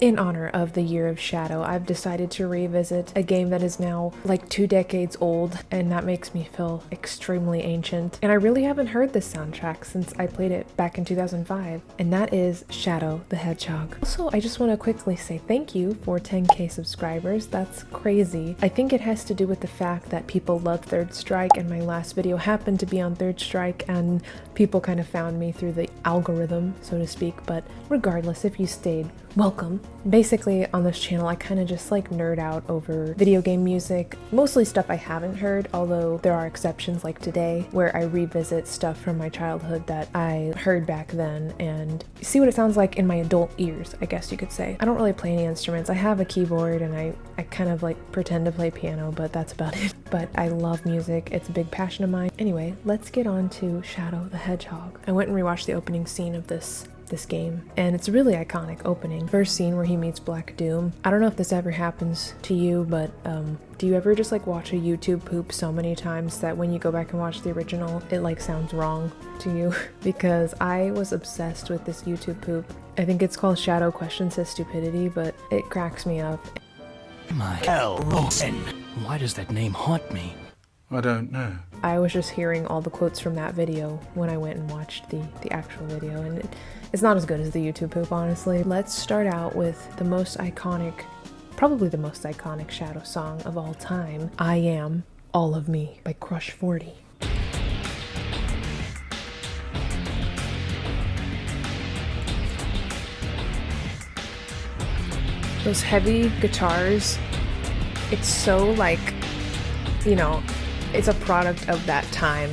In honor of the Year of Shadow, I've decided to revisit a game that is now like 2 decades old, and that makes me feel extremely ancient. And I really haven't heard this soundtrack since I played it back in 2005, and that is Shadow the Hedgehog. Also, I just want to quickly say thank you for 10k subscribers. That's crazy. I think it has to do with the fact that people love Third Strike, and my last video happened to be on Third Strike, and people kind of found me through the algorithm, so to speak. But regardless, if you stayed, welcome. Basically, on this channel, I kind of just like nerd out over video game music, mostly stuff I haven't heard, although there are exceptions like today where I revisit stuff from my childhood that I heard back then and see what it sounds like in my adult ears, I guess you could say. I don't really play any instruments. I have a keyboard and I kind of like pretend to play piano, but that's about it. But I love music. It's a big passion of mine. Anyway, let's get on to Shadow the Hedgehog. I went and rewatched the opening scene of this game, and it's a really iconic opening. First scene where he meets Black Doom. I don't know if this ever happens to you, but do you ever just like watch a YouTube poop so many times that when you go back and watch the original, it like sounds wrong to you? Because I was obsessed with this YouTube poop. I think it's called Shadow Questions His Stupidity, but it cracks me up. My hell, Rosen. Why does that name haunt me? I don't know. I was just hearing all the quotes from that video when I went and watched the actual video, and it's not as good as the YouTube poop, honestly. Let's start out with the most iconic, probably the most iconic Shadow song of all time, I Am All of Me by Crush 40. Those heavy guitars, it's so like, you know, it's a product of that time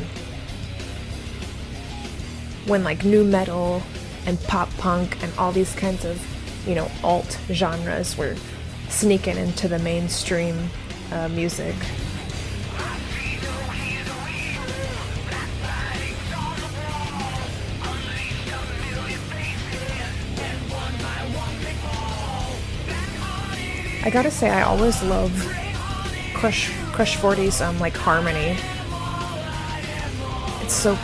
when like nu metal and pop punk and all these kinds of, you know, alt genres were sneaking into the mainstream music. I gotta say, I always love Crush 40's like harmony. It's so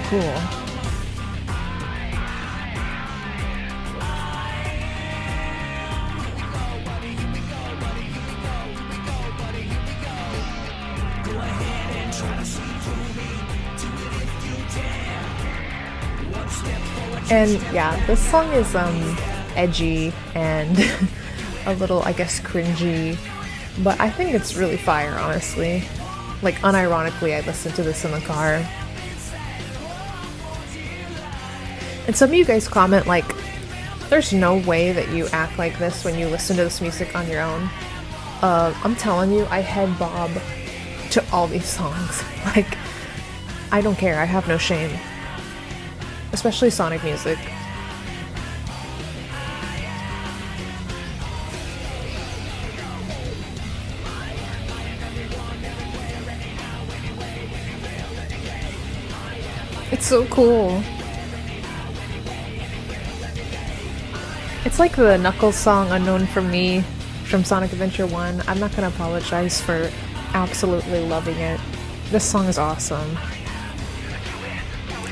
cool. And yeah, this song is edgy and a little, I guess, cringy, but I think it's really fire, honestly. Like, unironically, I listened to this in the car. And some of you guys comment, like, there's no way that you act like this when you listen to this music on your own. I'm telling you, I head bob to all these songs. Like, I don't care, I have no shame. Especially Sonic music. It's so cool. It's like the Knuckles song Unknown From Me from Sonic Adventure 1. I'm not gonna apologize for absolutely loving it. This song is awesome.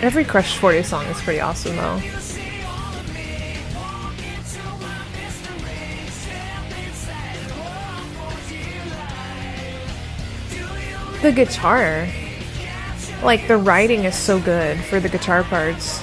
Every Crush 40 song is pretty awesome though. The guitar. Like, the writing is so good for the guitar parts.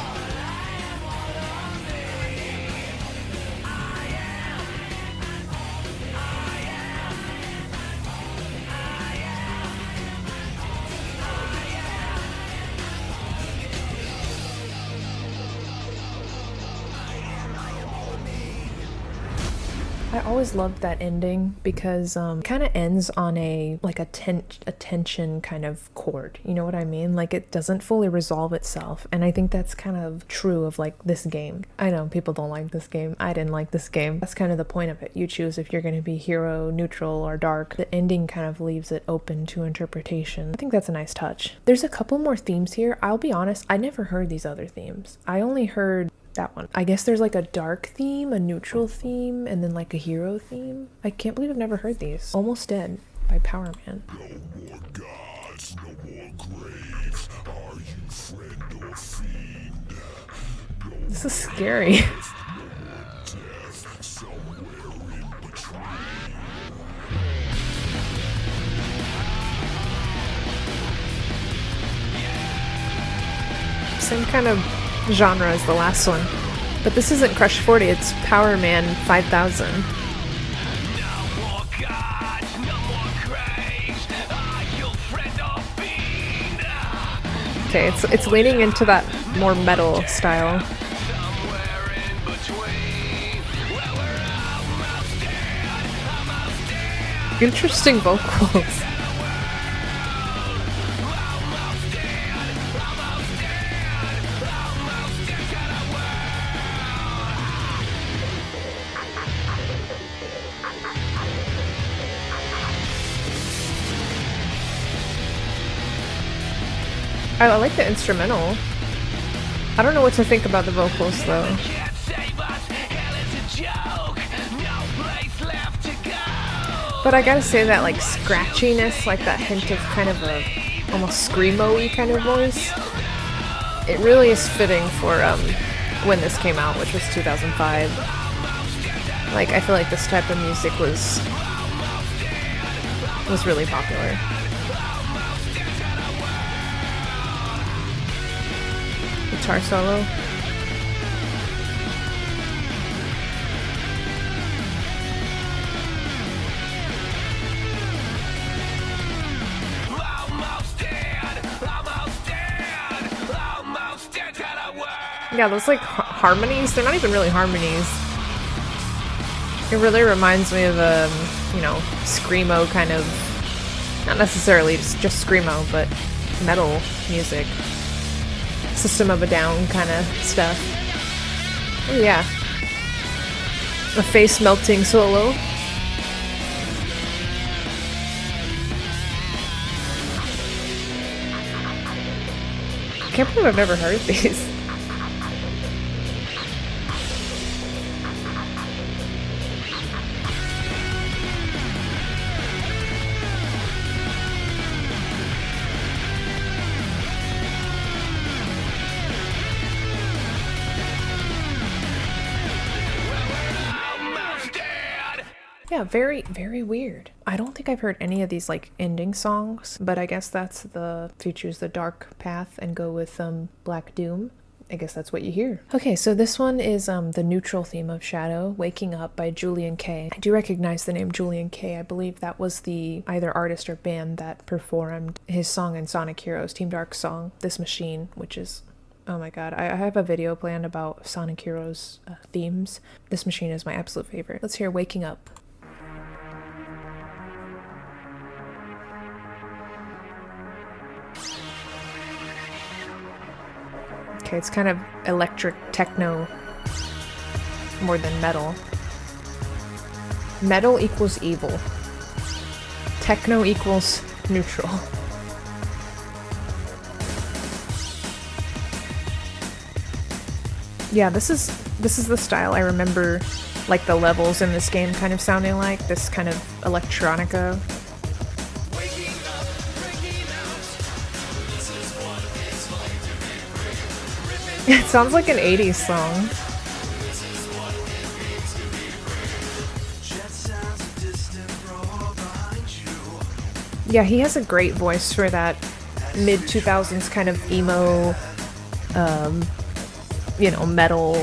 I always loved that ending because kind of ends on a tension kind of chord, you know what I mean? Like, it doesn't fully resolve itself, and I think that's kind of true of like this game. I know people don't like this game. I didn't like this game. That's kind of the point of it. You choose if you're going to be hero, neutral, or dark. The ending kind of leaves it open to interpretation. I think that's a nice touch. There's a couple more themes here. I'll be honest, I never heard these other themes. I only heard that one. I guess there's like a dark theme, a neutral theme, and then like a hero theme. I can't believe I've never heard these. Almost Dead by Powerman. No more gods, no more graves. Are you friend or fiend? This is scary. Death, somewhere in between. Same kind of genre as the last one. But this isn't Crush 40, it's Powerman 5000. Okay, it's leaning into that more metal style. Interesting vocals. I like the instrumental. I don't know what to think about the vocals though. But I gotta say that like scratchiness, like that hint of kind of a almost screamo-y kind of voice, it really is fitting for when this came out, which was 2005. Like I feel like this type of music was really popular. Guitar solo. Yeah, those like harmonies, they're not even really harmonies. It really reminds me of you know, screamo kind of, not necessarily just screamo, but metal music. System of a Down kind of stuff. Oh yeah. A face melting solo. I can't believe I've never heard these. Yeah, very, very weird. I don't think I've heard any of these like ending songs, but I guess that's if you choose the dark path and go with Black Doom, I guess that's what you hear. Okay, so this one is the neutral theme of Shadow, Waking Up by Julien-K. I do recognize the name Julien-K. I believe that was the either artist or band that performed his song in Sonic Heroes, Team Dark's song, This Machine, which is, oh my god, I have a video planned about Sonic Heroes themes. This Machine is my absolute favorite. Let's hear Waking Up. Okay, it's kind of electric techno more than metal. Metal equals evil. Techno equals neutral. Yeah, this is the style I remember, like the levels in this game kind of sounding like, this kind of electronica. It sounds like an 80s song. Yeah, he has a great voice for that mid-2000s kind of emo, you know, metal,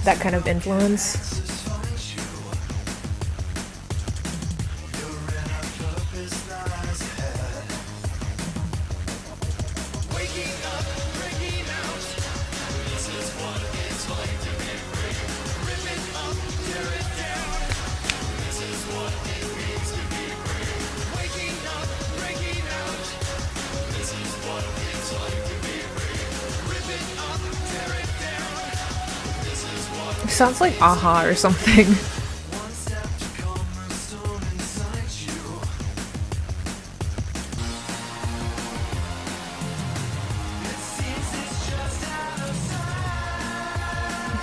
that kind of influence. Sounds like Aha or something.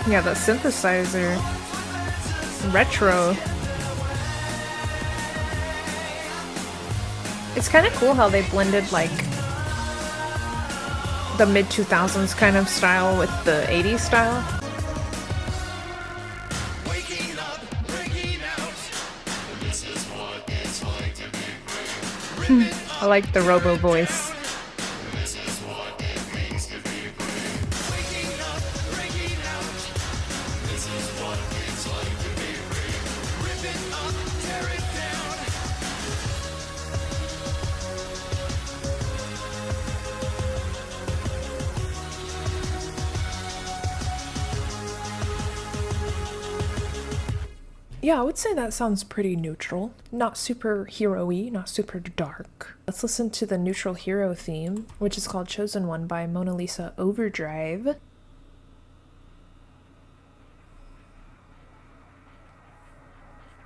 Yeah, the synthesizer. Retro. It's kind of cool how they blended like the mid-2000s kind of style with the 80s style. I like the robo voice. Yeah, I would say that sounds pretty neutral. Not super hero-y, not super dark. Let's listen to the neutral hero theme, which is called Chosen One by Mona Lisa Overdrive.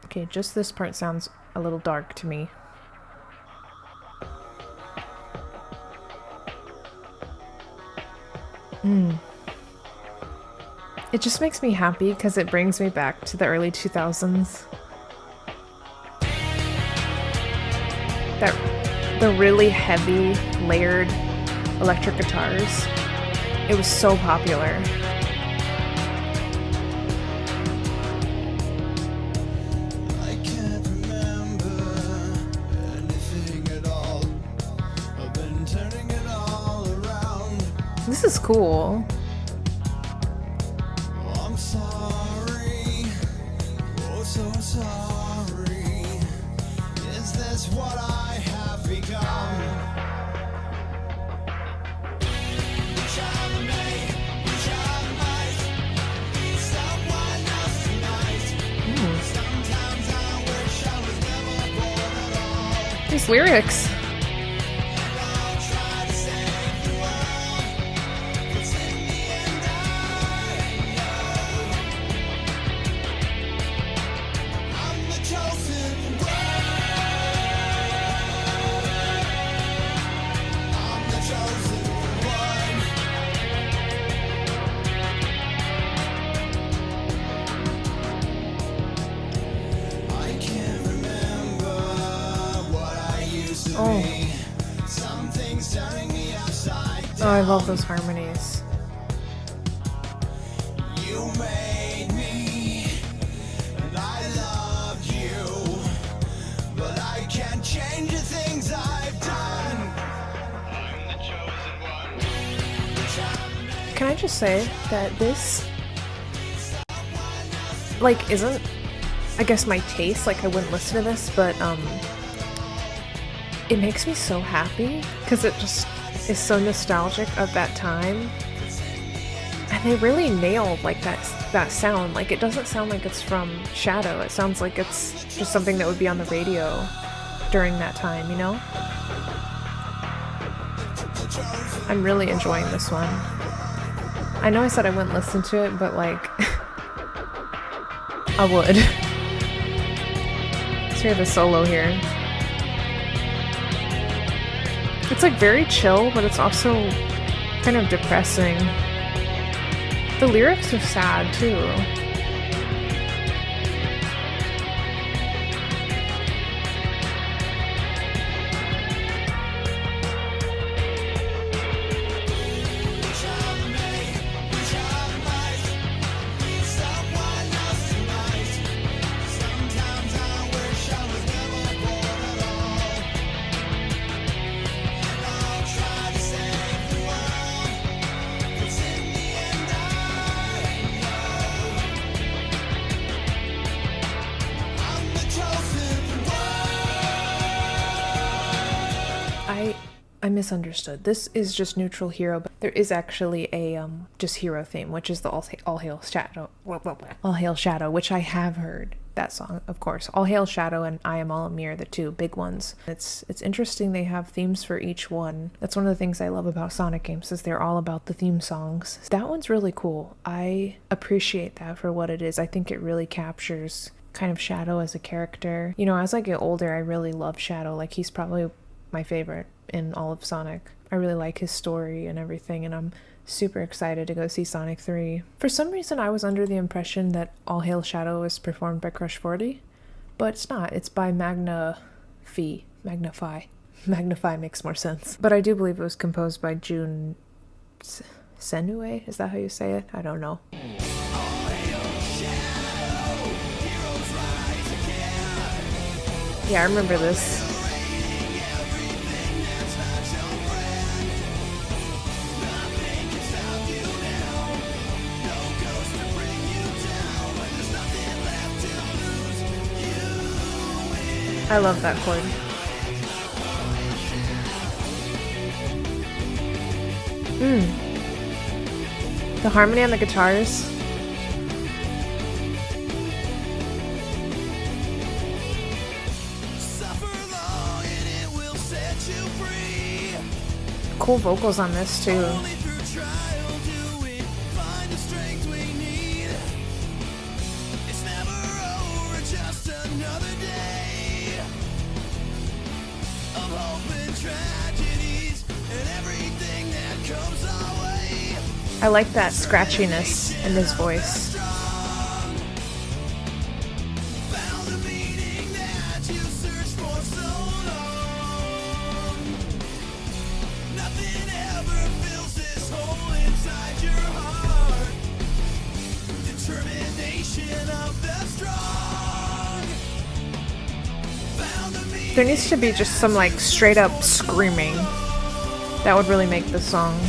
Okay, just this part sounds a little dark to me. It just makes me happy because it brings me back to the early 2000s. The really heavy, layered electric guitars. It was so popular. I can't remember anything at all. I've been turning it all around. This is cool. I'm sorry, oh so sorry. Is this what I have become? Wish I may, wish I might be someone else tonight. Sometimes I wish I was never born at all. These lyrics. I'll try to save the world, but in the end I know I'm the chosen one. I'm the chosen one. I can't remember what I used to Oh. be. Something's turning me upside Oh, I down. love those harmonies. You made me, and I loved you, but I can't change the things I've done. I'm the chosen one. Can I just say that this, like, isn't, I guess, my taste? Like, I wouldn't listen to this, but, it makes me so happy because it just is so nostalgic of that time. And they really nailed, like, that sound. Like, it doesn't sound like it's from Shadow. It sounds like it's just something that would be on the radio during that time, you know? I'm really enjoying this one. I know I said I wouldn't listen to it, but, like, I would. Let's hear the solo here. It's like very chill, but it's also kind of depressing. The lyrics are sad too. Wish I may, wish I might be someone else tonight. Sometimes I wish I was never born at all. And I'll try to save the world, 'cause in the end I know I'm the chosen one. I misunderstood. This is just neutral hero, but there is actually a just hero theme, which is the All Hail Shadow. All Hail Shadow, which I have heard that song, of course. All Hail Shadow and I Am All Amir, the two big ones. It's interesting they have themes for each one. That's one of the things I love about Sonic games, is they're all about the theme songs. That one's really cool. I appreciate that for what it is. I think it really captures kind of Shadow as a character. You know, as I get older, I really love Shadow. Like, he's probably my favorite in all of Sonic. I really like his story and everything, and I'm super excited to go see Sonic 3. For some reason, I was under the impression that All Hail Shadow was performed by Crush 40, but it's not. It's by Magna-Fi. Magna-Fi. Magna-Fi makes more sense. But I do believe it was composed by Jun Senue? Is that how you say it? I don't know. Yeah, I remember this. I love that chord. The harmony on the guitars. Suffer long and it will set you free. Cool vocals on this too. Only through trial do we find the strength we need. It's never over, just another day of hope and tragedies and everything that comes our way. I like that scratchiness in his voice. Found the meaning that you searched for so long. Nothing ever fills this hole inside your heart. Determination of the strong. Found the meaning. There needs to be just some like straight up screaming. That would really make the song.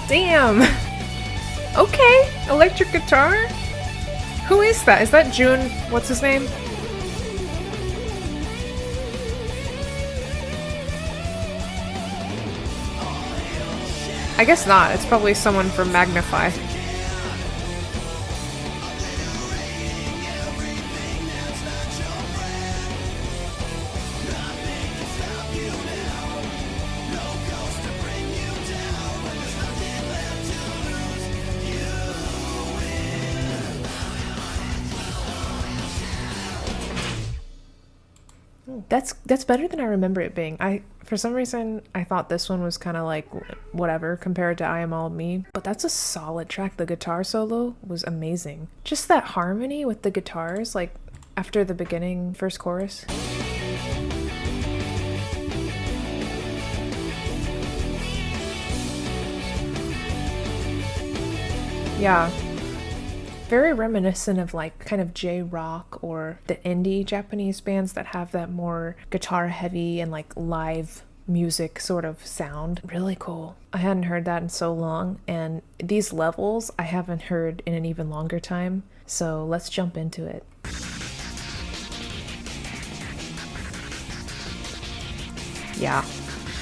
Damn! Okay, electric guitar? Who is that? Is that June? What's his name? I guess not. It's probably someone from Magna-Fi. That's better than I remember it being. For some reason I thought this one was kind of like whatever compared to I Am All Me, but that's a solid track. The guitar solo was amazing. Just that harmony with the guitars, like after the beginning first chorus. Yeah. Very reminiscent of like kind of J-rock or the indie Japanese bands that have that more guitar heavy and like live music sort of sound. Really cool. I hadn't heard that in so long, and these levels I haven't heard in an even longer time. So let's jump into it. Yeah,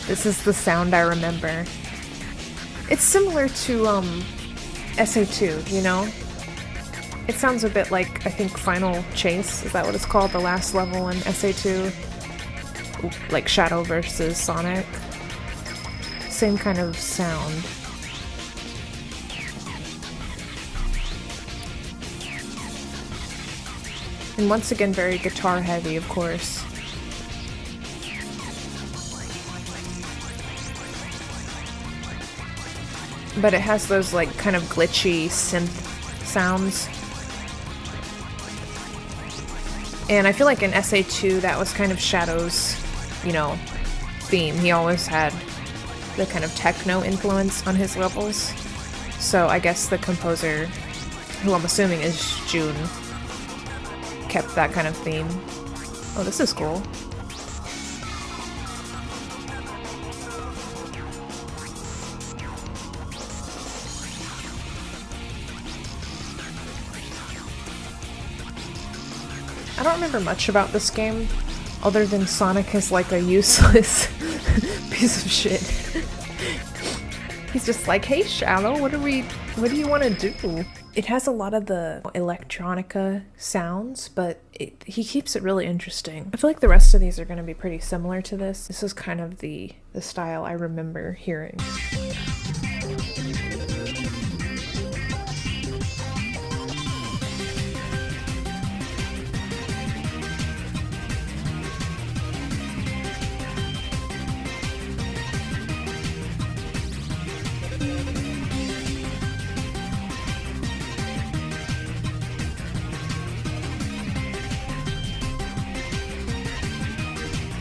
this is the sound I remember. It's similar to SA2, you know? It sounds a bit like, I think, Final Chase, is that what it's called? The last level in SA2? Like Shadow versus Sonic. Same kind of sound. And once again, very guitar heavy, of course. But it has those like kind of glitchy synth sounds. And I feel like in SA2 that was kind of Shadow's, you know, theme. He always had the kind of techno influence on his levels. So I guess the composer, who I'm assuming is June, kept that kind of theme. Oh, this is cool. I don't remember much about this game, other than Sonic is like a useless piece of shit. He's just like, hey Shadow, what do you want to do? It has a lot of the electronica sounds, but he keeps it really interesting. I feel like the rest of these are going to be pretty similar to this. This is kind of the style I remember hearing.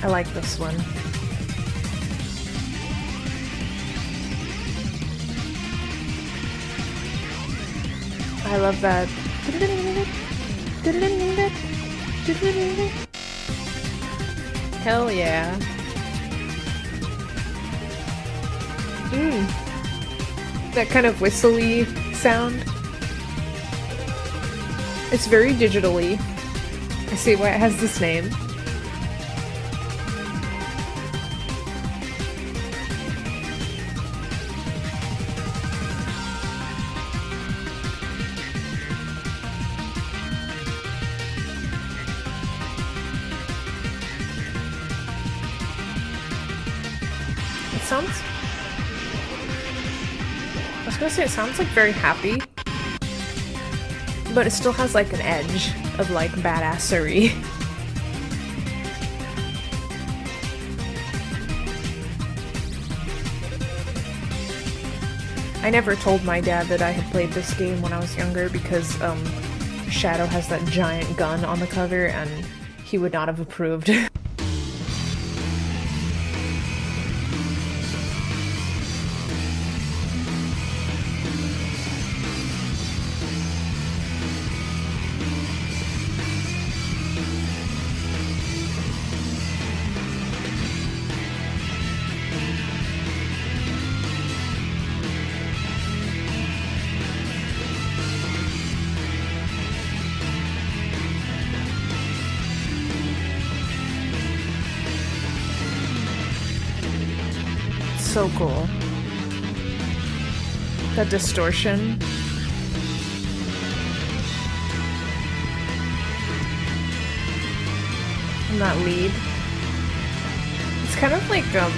I like this one. I love that. Hell yeah. That kind of whistly sound. It's very digitally. I see why it has this name. It sounds... I was gonna say it sounds like very happy, but it still has like an edge of like badassery. I never told my dad that I had played this game when I was younger because Shadow has that giant gun on the cover and he would not have approved. So cool. That distortion. And that lead. It's kind of like, I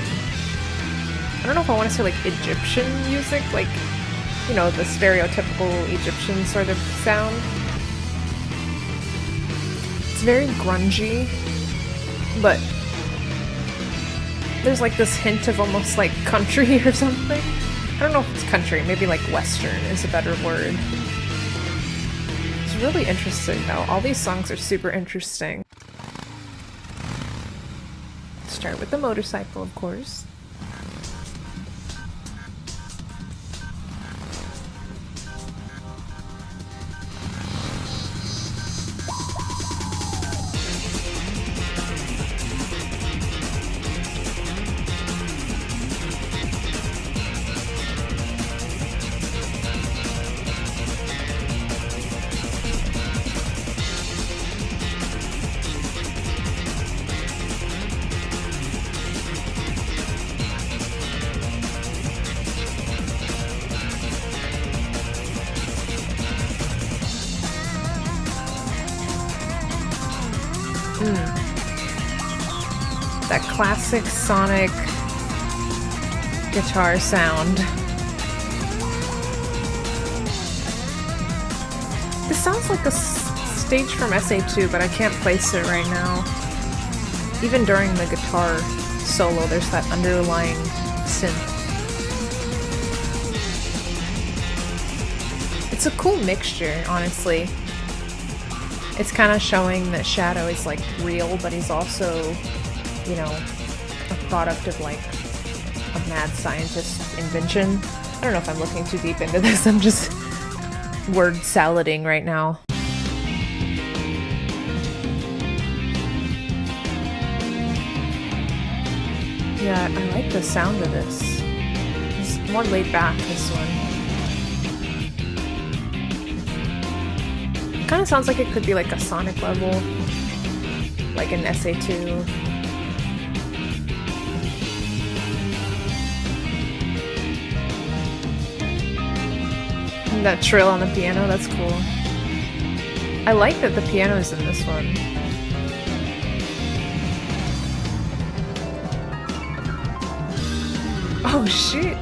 don't know if I want to say like Egyptian music, like, you know, the stereotypical Egyptian sort of sound. It's very grungy, but there's like this hint of almost like country or something. I don't know if it's country, maybe like western is a better word. It's really interesting though. All these songs are super interesting. Start with the motorcycle, of course. That classic Sonic guitar sound. This sounds like a stage from SA2, but I can't place it right now. Even during the guitar solo, there's that underlying synth. It's a cool mixture, honestly. It's kind of showing that Shadow is like real, but he's also, you know, a product of like a mad scientist invention. I don't know if I'm looking too deep into this, I'm just word salading right now. Yeah, I like the sound of this. It's more laid back, this one. Kind of sounds like it could be like a Sonic level, like an SA2. And that trill on the piano, that's cool. I like that the piano is in this one. Oh shit!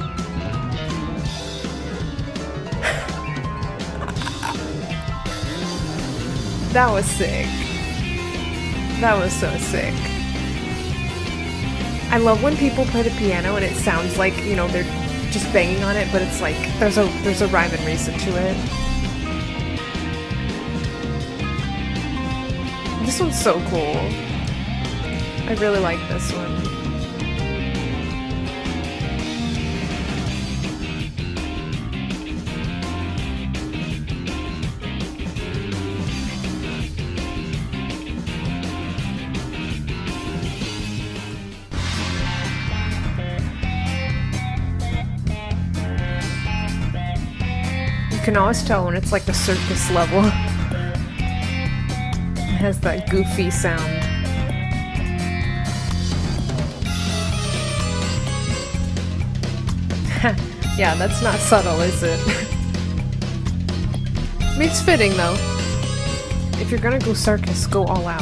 That was sick. That was so sick. I love when people play the piano and it sounds like, you know, they're just banging on it, but it's like there's a rhyme and reason to it. This one's so cool. I really like this one. You can always tell when it's like the circus level. It has that goofy sound. Yeah, that's not subtle, is it? I mean, it's fitting though. If you're gonna go circus, go all out.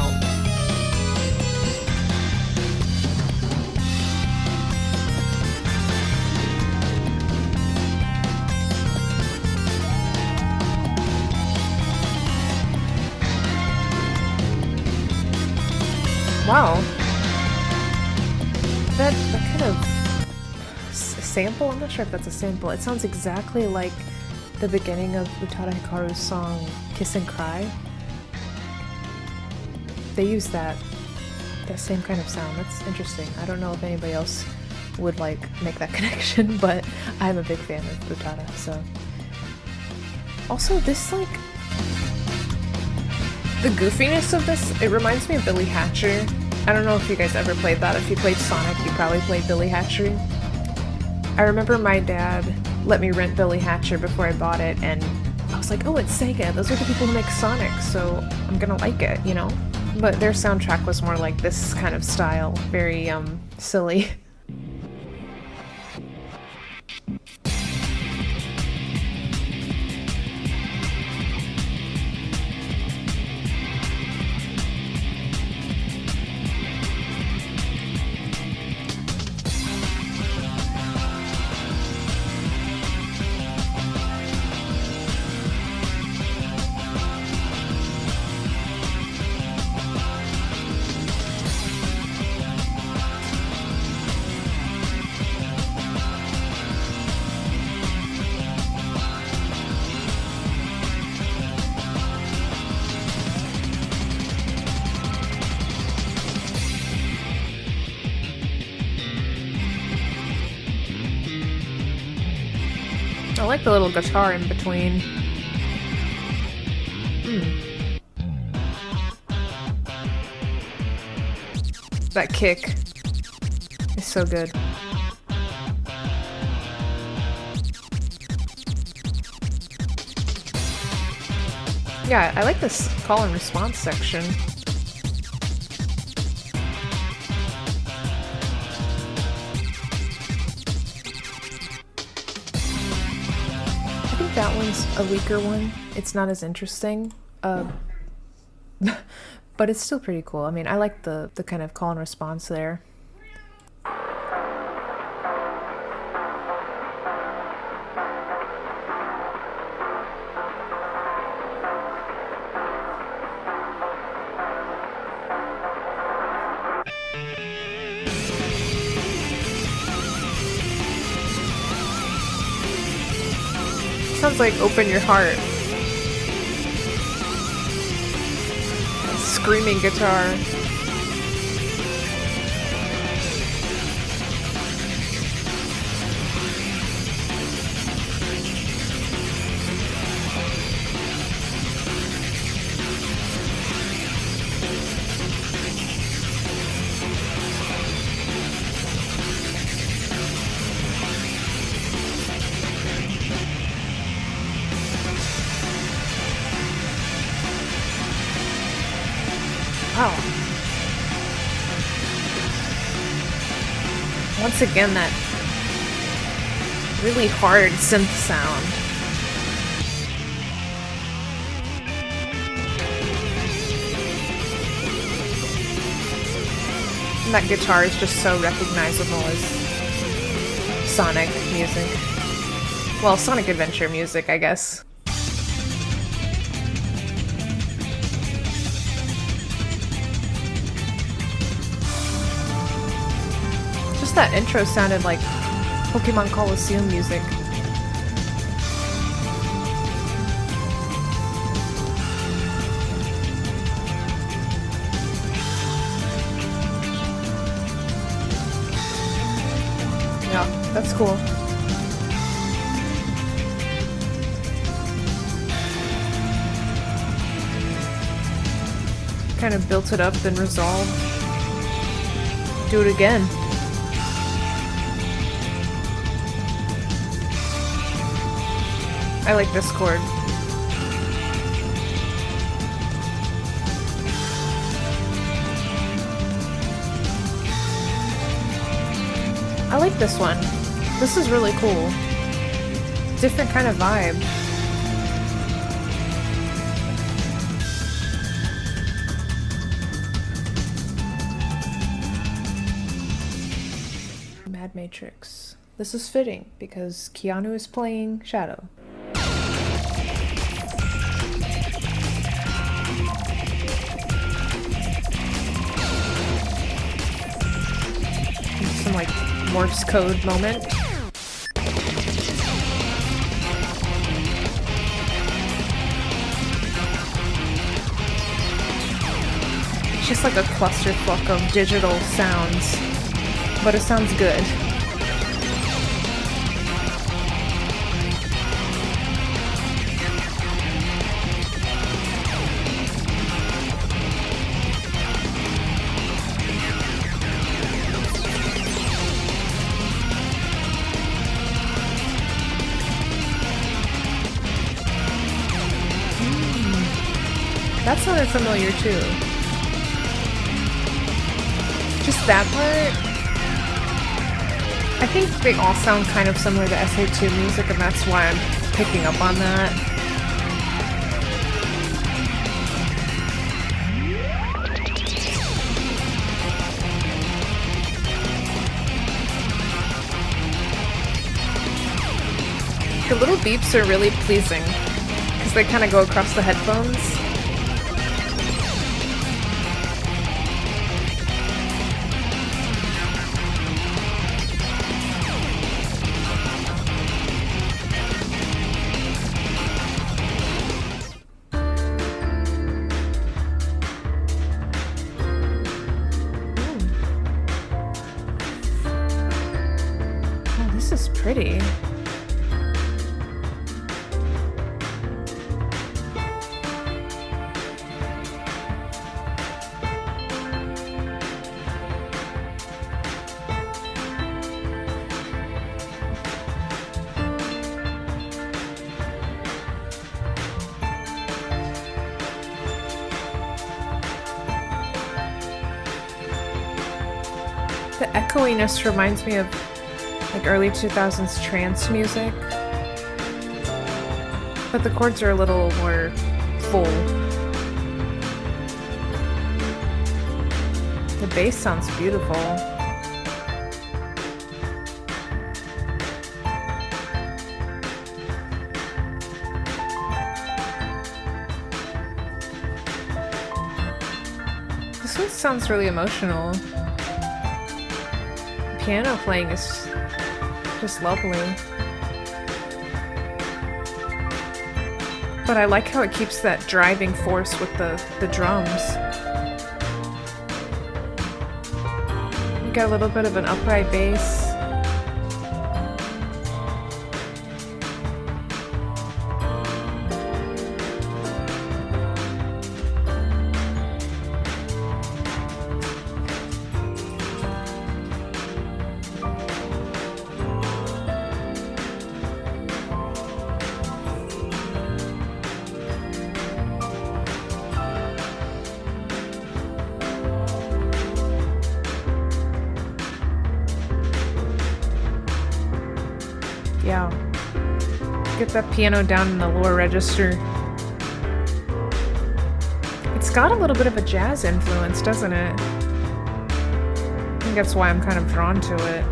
Wow. That kind of sample? I'm not sure if that's a sample. It sounds exactly like the beginning of Utada Hikaru's song Kiss and Cry. They use that same kind of sound. That's interesting. I don't know if anybody else would like make that connection, but I'm a big fan of Utada, so. Also, this like the goofiness of this, it reminds me of Billy Hatcher. I don't know if you guys ever played that. If you played Sonic, you probably played Billy Hatcher. I remember my dad let me rent Billy Hatcher before I bought it, and I was like, oh, it's Sega. Those are the people who make Sonic, so I'm gonna like it, you know? But their soundtrack was more like this kind of style. Very, silly. I like the little guitar in between. That kick is so good. Yeah, I like this call and response section. That one's a weaker one. It's not as interesting, but it's still pretty cool. I mean, I like the kind of call and response there. Sounds like Open Your Heart. Screaming guitar. Wow. Once again, that really hard synth sound. And that guitar is just so recognizable as Sonic music. Well, Sonic Adventure music, I guess. That intro sounded like Pokemon Coliseum music. cool. Kind of built it up, then resolved. Do it again. I like this chord. I like this one. This is really cool. Different kind of vibe. Mad Matrix. This is fitting because Keanu is playing Shadow. Some like Morse code moment. It's just like a clusterfuck of digital sounds, but it sounds good. That sounded familiar too. Just that part. I think they all sound kind of similar to SA2 music, and that's why I'm picking up on that. The little beeps are really pleasing because they kind of go across the headphones. Oh, this is pretty. The echoiness reminds me of like early 2000s trance music, but the chords are a little more full. The bass sounds beautiful. This one sounds really emotional. Piano playing is just lovely. But I like how it keeps that driving force with the drums. You got a little bit of an upright bass. Yeah. Get that piano down in the lower register. It's got a little bit of a jazz influence, doesn't it? I think that's why I'm kind of drawn to it.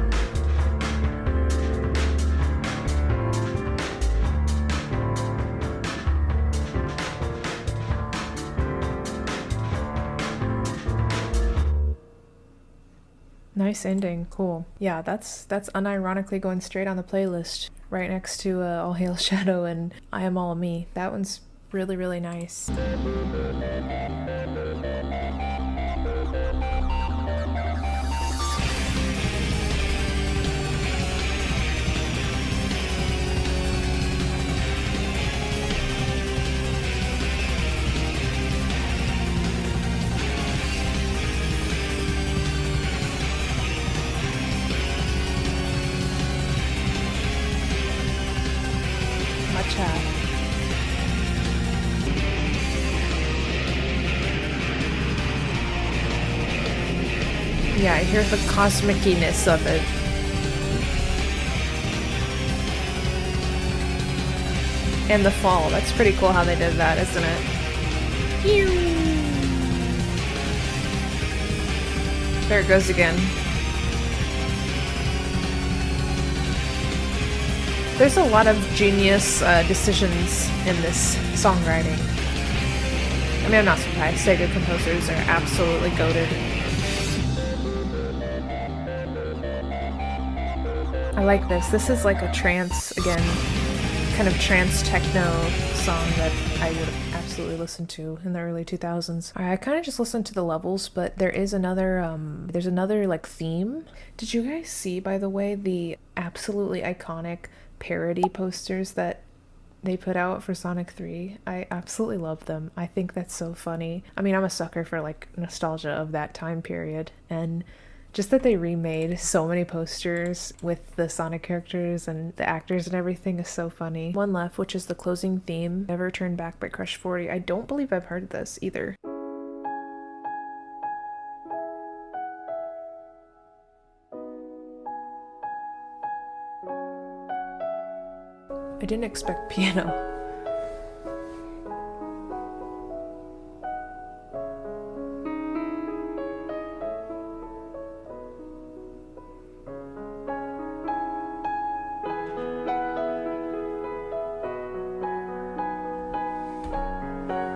Nice ending, cool. Yeah, that's unironically going straight on the playlist, right next to All Hail Shadow and I Am All of Me. That one's really, really nice. Yeah, I hear the cosmiciness of it. And the fall. That's pretty cool how they did that, isn't it? There it goes again. There's a lot of genius decisions in this songwriting. I mean, I'm not surprised. Sega composers are absolutely goated. I like this. This is like a trance, again, kind of trance techno song that I would absolutely listen to in the early 2000s. I kind of just listened to the levels, but there is another, there's another like theme. Did you guys see, by the way, the absolutely iconic parody posters that they put out for Sonic 3? I absolutely love them. I think that's so funny. I mean, I'm a sucker for like nostalgia of that time period, and just that they remade so many posters with the Sonic characters and the actors and everything is so funny. One left, which is the closing theme, Never Turn Back by Crush 40. I don't believe I've heard this either. I didn't expect piano.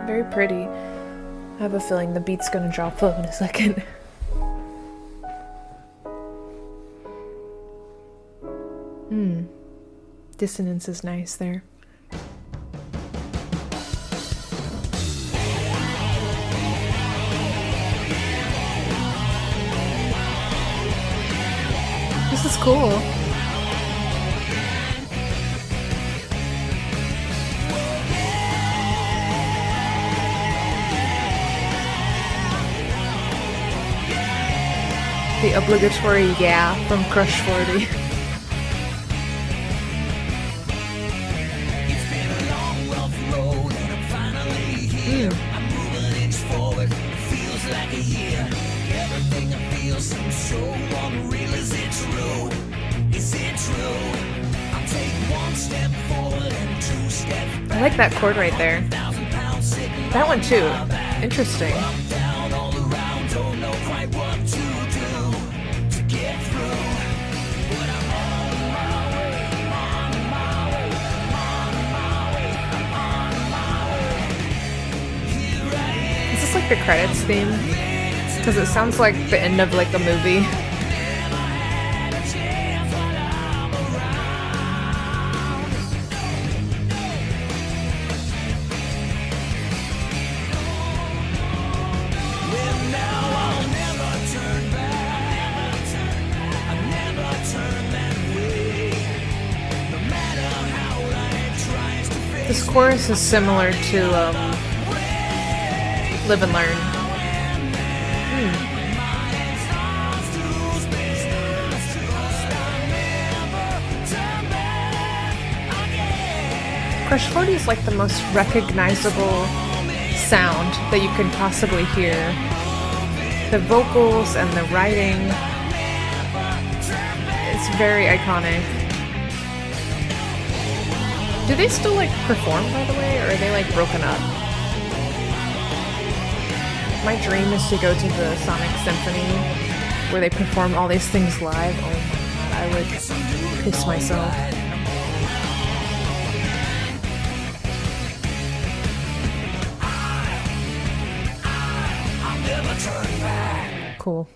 Very pretty. I have a feeling the beat's gonna drop low in a second. Dissonance is nice there. This is cool. The obligatory yeah from Crush 40. I like that chord right there. That one too. Interesting. Is this like the credits theme? Because it sounds like the end of like a movie. This chorus is similar to Live and Learn. Crush 40 is like the most recognizable sound that you can possibly hear. The vocals and the writing, it's very iconic. Do they still like perform, by the way, or are they like broken up? My dream is to go to the Sonic Symphony where they perform all these things live. Oh my god, I would piss myself. Cool.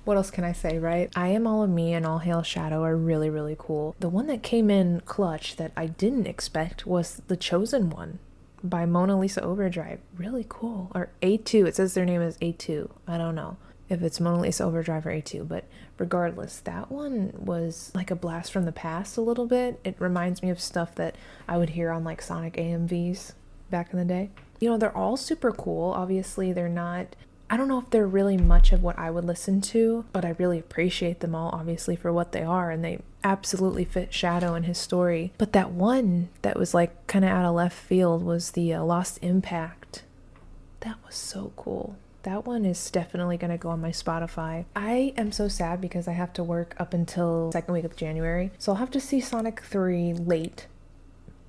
What else can I say, right? I Am All of Me and All Hail Shadow are really, really cool. The one that came in clutch that I didn't expect was The Chosen One by Mona Lisa Overdrive. Really cool. Or A2. It says their name is A2. I don't know if it's Mona Lisa Overdrive or A2, but regardless, that one was like a blast from the past a little bit. It reminds me of stuff that I would hear on like Sonic AMVs back in the day. You know, they're all super cool. Obviously, they're not... I don't know if they're really much of what I would listen to, but I really appreciate them all, obviously, for what they are, and they absolutely fit Shadow and his story. But that one that was like kind of out of left field was the Lost Impact. That was so cool. That one is definitely gonna go on my Spotify. I am so sad because I have to work up until second week of January, so I'll have to see Sonic 3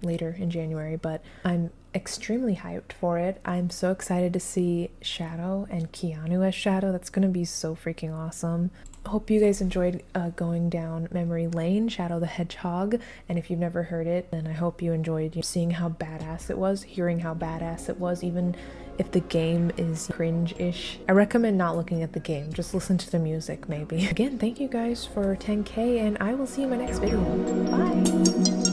later in January, but I'm extremely hyped for it. I'm so excited to see Shadow and Keanu as Shadow. That's gonna be so freaking awesome. Hope you guys enjoyed going down memory lane, Shadow the Hedgehog, and if you've never heard it, then I hope you enjoyed seeing how badass it was, hearing how badass it was, even if the game is cringe-ish. I recommend not looking at the game, just listen to the music maybe. Again, thank you guys for 10K, and I will see you in my next video. Bye!